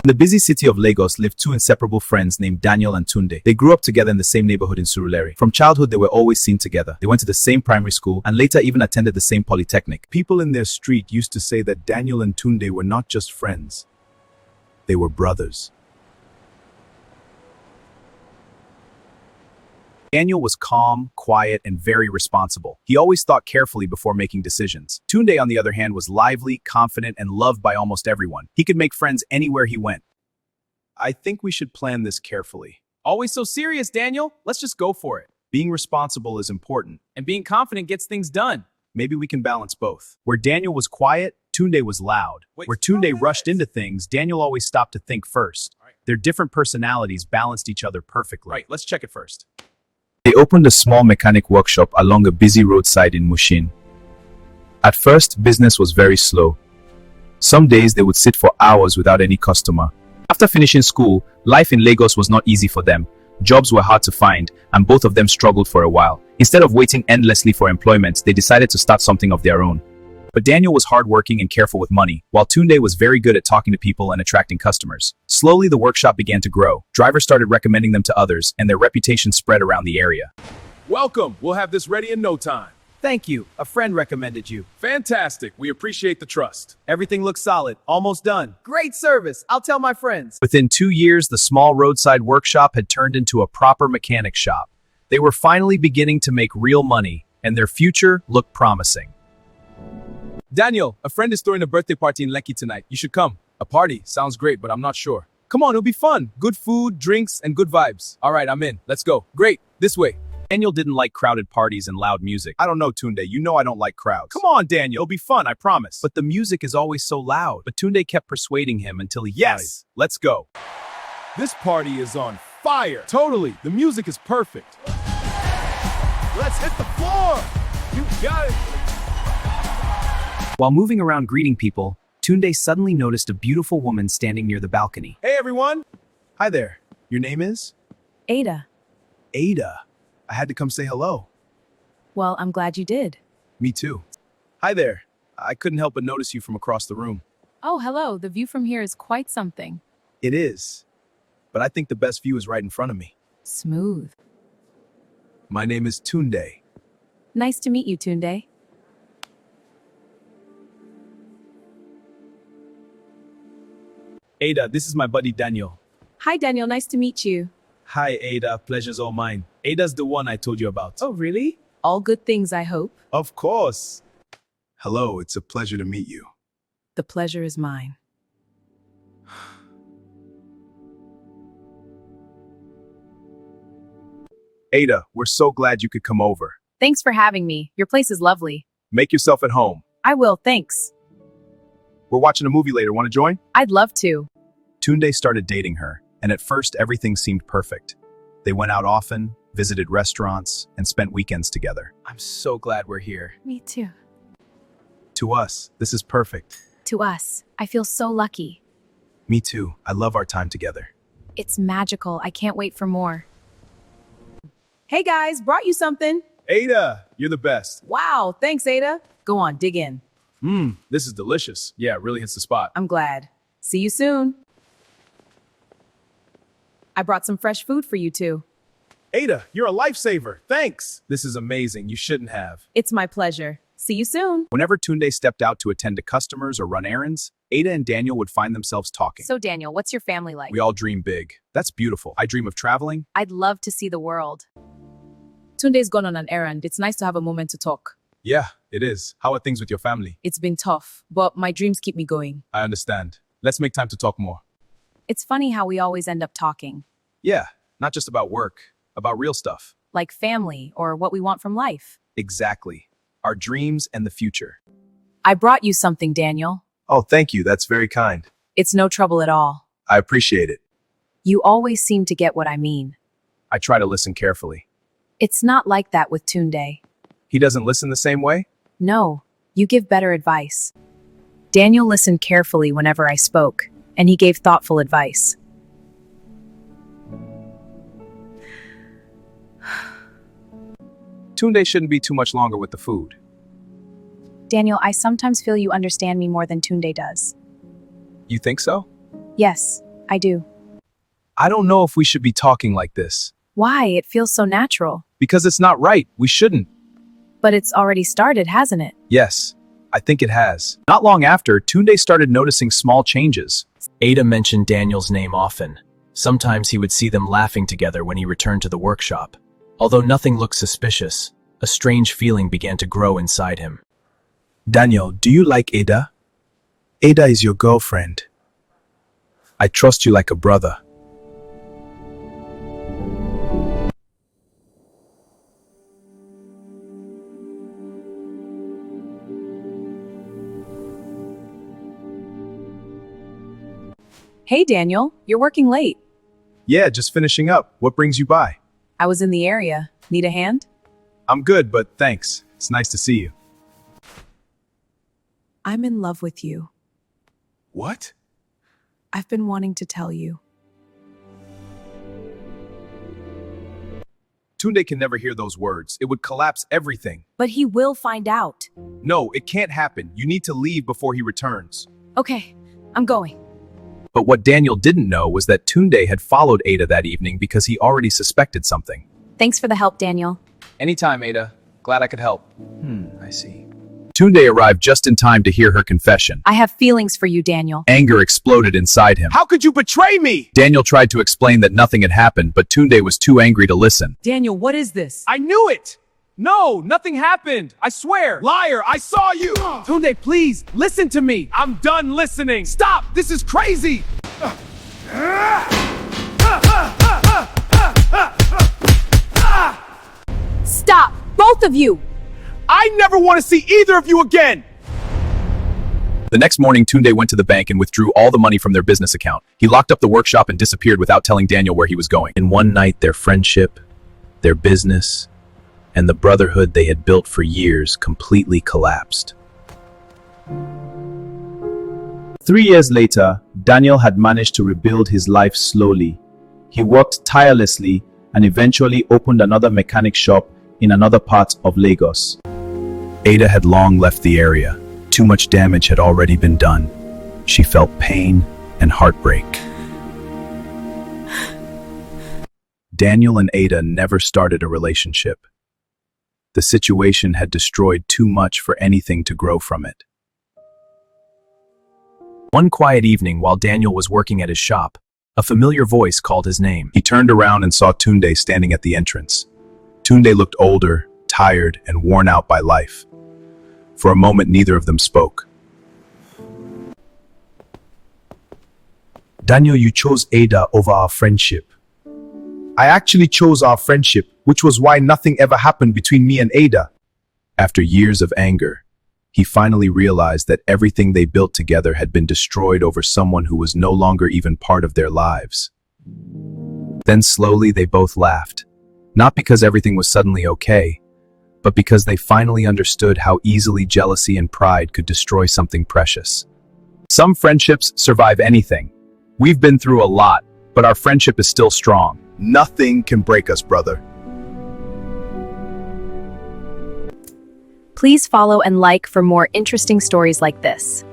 In the busy city of Lagos lived two inseparable friends named Daniel and Tunde. They grew up together in the same neighborhood in Surulere. From childhood, they were always seen together. They went to the same primary school and later even attended the same polytechnic. People in their street used to say that Daniel and Tunde were not just friends, they were brothers. Daniel was calm, quiet, and very responsible. He always thought carefully before making decisions. Tunde, on the other hand, was lively, confident, and loved by almost everyone. He could make friends anywhere he went. I think we should plan this carefully. Always so serious, Daniel. Let's just go for it. Being responsible is important. And being confident gets things done. Maybe we can balance both. Where Daniel was quiet, Tunde was loud. Where Tunde rushed into things, Daniel always stopped to think first. Their different personalities balanced each other perfectly. Right, let's check it first. They opened a small mechanic workshop along a busy roadside in Mushin. At first, business was very slow. Some days they would sit for hours without any customer. After finishing school, life in Lagos was not easy for them. Jobs were hard to find, and both of them struggled for a while. Instead of waiting endlessly for employment, they decided to start something of their own. But Daniel was hardworking and careful with money, while Tunde was very good at talking to people and attracting customers. Slowly, the workshop began to grow. Drivers started recommending them to others, and their reputation spread around the area. Welcome. We'll have this ready in no time. Thank you. A friend recommended you. Fantastic. We appreciate the trust. Everything looks solid. Almost done. Great service. I'll tell my friends. Within 2 years, the small roadside workshop had turned into a proper mechanic shop. They were finally beginning to make real money, and their future looked promising. Daniel, a friend is throwing a birthday party in Lekki tonight. You should come. A party sounds great, but I'm not sure. Come on, it'll be fun. Good food, drinks, and good vibes. All right, I'm in. Let's go. Great. This way. Daniel didn't like crowded parties and loud music. I don't know, Tunde. You know I don't like crowds. Come on, Daniel. It'll be fun, I promise. But the music is always so loud. But Tunde kept persuading him until he Yes, let's go. This party is on fire. Totally. The music is perfect. Let's hit the floor. You got it. While moving around greeting people, Tunde suddenly noticed a beautiful woman standing near the balcony. Hey, everyone. Hi there. Your name is? Ada. Ada. I had to come say hello. Well, I'm glad you did. Me too. Hi there. I couldn't help but notice you from across the room. Oh, hello. The view from here is quite something. It is. But I think the best view is right in front of me. Smooth. My name is Tunde. Nice to meet you, Tunde. Ada, this is my buddy Daniel. Hi, Daniel. Nice to meet you. Hi, Ada. Pleasure's all mine. Ada's the one I told you about. Oh, really? All good things, I hope. Of course. Hello, it's a pleasure to meet you. The pleasure is mine. Ada, we're so glad you could come over. Thanks for having me. Your place is lovely. Make yourself at home. I will, thanks. We're watching a movie later. Want to join? I'd love to. Tunde started dating her, and at first everything seemed perfect. They went out often, visited restaurants, and spent weekends together. I'm so glad we're here. Me too. To us, this is perfect. To us, I feel so lucky. Me too. I love our time together. It's magical. I can't wait for more. Hey guys, brought you something. Ada, you're the best. Wow, thanks, Ada. Go on, dig in. This is delicious. Yeah, it really hits the spot. I'm glad. See you soon. I brought some fresh food for you too. Ada, you're a lifesaver. Thanks. This is amazing. You shouldn't have. It's my pleasure. See you soon. Whenever Tunde stepped out to attend to customers or run errands, Ada and Daniel would find themselves talking. So Daniel, what's your family like? We all dream big. That's beautiful. I dream of traveling. I'd love to see the world. Tunde's gone on an errand. It's nice to have a moment to talk. Yeah, it is. How are things with your family? It's been tough, but my dreams keep me going. I understand. Let's make time to talk more. It's funny how we always end up talking. Yeah, not just about work, about real stuff. Like family or what we want from life. Exactly. Our dreams and the future. I brought you something, Daniel. Oh, thank you. That's very kind. It's no trouble at all. I appreciate it. You always seem to get what I mean. I try to listen carefully. It's not like that with Tunde. He doesn't listen the same way? No, you give better advice. Daniel listened carefully whenever I spoke, and he gave thoughtful advice. Tunde shouldn't be too much longer with the food. Daniel, I sometimes feel you understand me more than Tunde does. You think so? Yes, I do. I don't know if we should be talking like this. Why? It feels so natural. Because it's not right. We shouldn't. But it's already started, hasn't it? Yes, I think it has. Not long after, Tunde started noticing small changes. Ada mentioned Daniel's name often. Sometimes he would see them laughing together when he returned to the workshop. Although nothing looked suspicious, a strange feeling began to grow inside him. Daniel, do you like Ada? Ada is your girlfriend. I trust you like a brother. Hey, Daniel, you're working late. Yeah, just finishing up. What brings you by? I was in the area. Need a hand? I'm good, but thanks. It's nice to see you. I'm in love with you. What? I've been wanting to tell you. Tunde can never hear those words. It would collapse everything. But he will find out. No, it can't happen. You need to leave before he returns. Okay, I'm going. But what Daniel didn't know was that Tunde had followed Ada that evening because he already suspected something. Thanks for the help, Daniel. Anytime, Ada. Glad I could help. I see. Tunde arrived just in time to hear her confession. I have feelings for you, Daniel. Anger exploded inside him. How could you betray me? Daniel tried to explain that nothing had happened, but Tunde was too angry to listen. Daniel, what is this? I knew it! No, nothing happened. I swear. Liar, I saw you! Tunde, please, listen to me. I'm done listening. Stop! This is crazy! Stop! Both of you! I never want to see either of you again! The next morning, Tunde went to the bank and withdrew all the money from their business account. He locked up the workshop and disappeared without telling Daniel where he was going. In one night, their friendship, their business, and the brotherhood they had built for years completely collapsed. 3 years later, Daniel had managed to rebuild his life slowly. He worked tirelessly and eventually opened another mechanic shop in another part of Lagos. Ada had long left the area. Too much damage had already been done. She felt pain and heartbreak. Daniel and Ada never started a relationship. The situation had destroyed too much for anything to grow from it. One quiet evening while Daniel was working at his shop, a familiar voice called his name. He turned around and saw Tunde standing at the entrance. Tunde looked older, tired, and worn out by life. For a moment, neither of them spoke. Daniel, you chose Ada over our friendship. I actually chose our friendship, which was why nothing ever happened between me and Ada. After years of anger, he finally realized that everything they built together had been destroyed over someone who was no longer even part of their lives. Then slowly they both laughed, not because everything was suddenly okay, but because they finally understood how easily jealousy and pride could destroy something precious. Some friendships survive anything. We've been through a lot, but our friendship is still strong. Nothing can break us, brother. Please follow and like for more interesting stories like this.